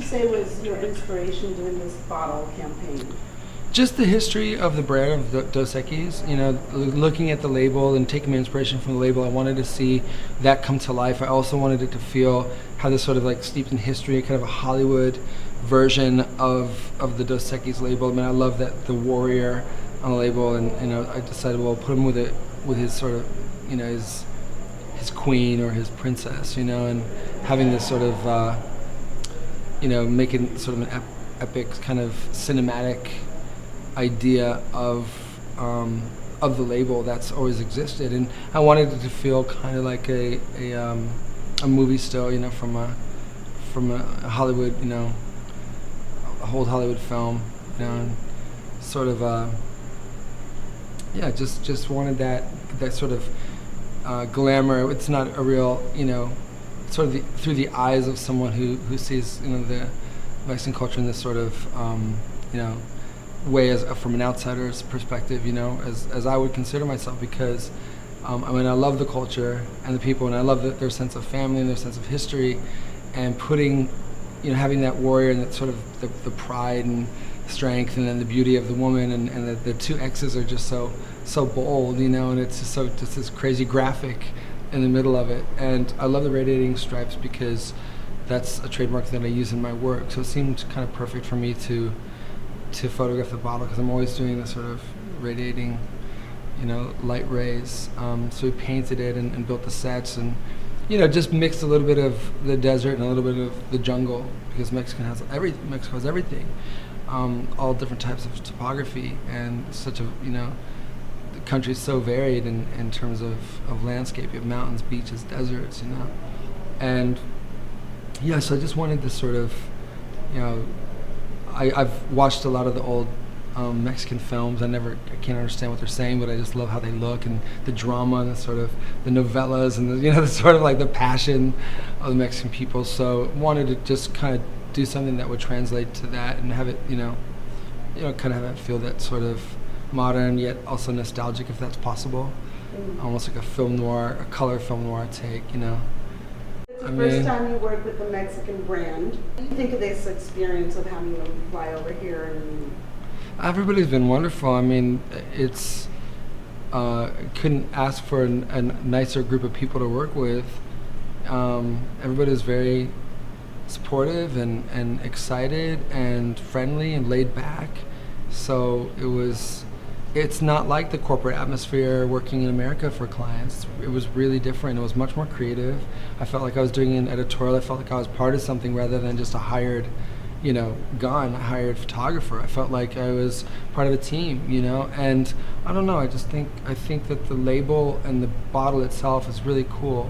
say was your inspiration doing this bottle campaign? Just the history of the brand of Dos Equis, looking at the label and taking my inspiration from the label, I wanted to see that come to life. I also wanted it to feel how this sort of like steeped in history, kind of a Hollywood version of the Dos Equis label. I mean, I love that the warrior on the label, and I decided, well, put him with his sort of, his queen or his princess, and having this sort of, making sort of an epic kind of cinematic idea of the label that's always existed, and I wanted it to feel kind of like a movie still, from a Hollywood, a whole Hollywood film, and sort of just wanted that sort of glamour. It's not a real, sort of through the eyes of someone who sees the Mexican culture in this sort of way, as from an outsider's perspective, as I would consider myself, because I love the culture and the people, and I love their sense of family and their sense of history, and putting, having that warrior and that sort of the pride and strength, and then the beauty of the woman, and the two X's are just so bold, and it's just this crazy graphic in the middle of it. And I love the radiating stripes because that's a trademark that I use in my work, so it seemed kind of perfect for me to photograph the bottle, because I'm always doing this sort of radiating, light rays. So we painted it and built the sets, and just mixed a little bit of the desert and a little bit of the jungle, because Mexico has everything, all different types of topography, and such a the country's so varied in terms of landscape. You have mountains, beaches, deserts, and so I just wanted this sort of I've watched a lot of the old Mexican films. I can't understand what they're saying, but I just love how they look, and the drama, and the sort of the novellas, and the sort of like the passion of the Mexican people. So wanted to just kind of do something that would translate to that, and have it, kind of have it feel that sort of modern yet also nostalgic, if that's possible. Almost like a film noir, a color film noir take, It's the first time you work with a Mexican brand. What do you think of this experience of having them fly over here? And everybody's been wonderful. I mean, it's couldn't ask for a nicer group of people to work with. Everybody's very supportive and excited and friendly and laid back. So it's not like the corporate atmosphere working in America for clients. It was really different. It was much more creative. I felt like I was doing an editorial. I felt like I was part of something rather than just a hired photographer. I felt like I was part of a team, and I don't know, I think that the label and the bottle itself is really cool.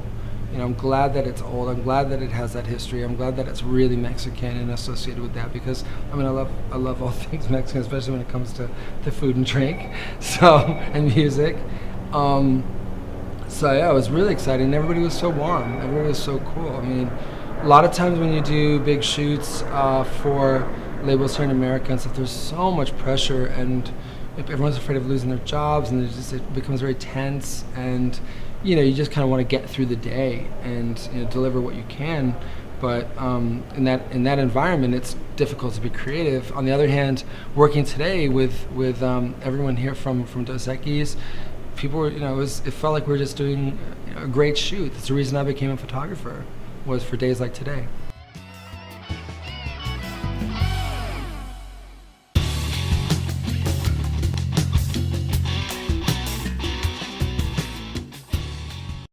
I'm glad that it's old. I'm glad that it has that history. I'm glad that it's really Mexican and associated with that, because I love all things Mexican, especially when it comes to food and drink, and music. It was really exciting. Everybody was so warm. Everybody was so cool. I mean, a lot of times when you do big shoots for labels here in America and stuff, there's so much pressure, and everyone's afraid of losing their jobs, and it becomes very tense, and you just kind of want to get through the day and deliver what you can. But in that environment, it's difficult to be creative. On the other hand, working today with everyone here from Dos Equis, people were, it felt like we were just doing a great shoot. That's the reason I became a photographer, was for days like today.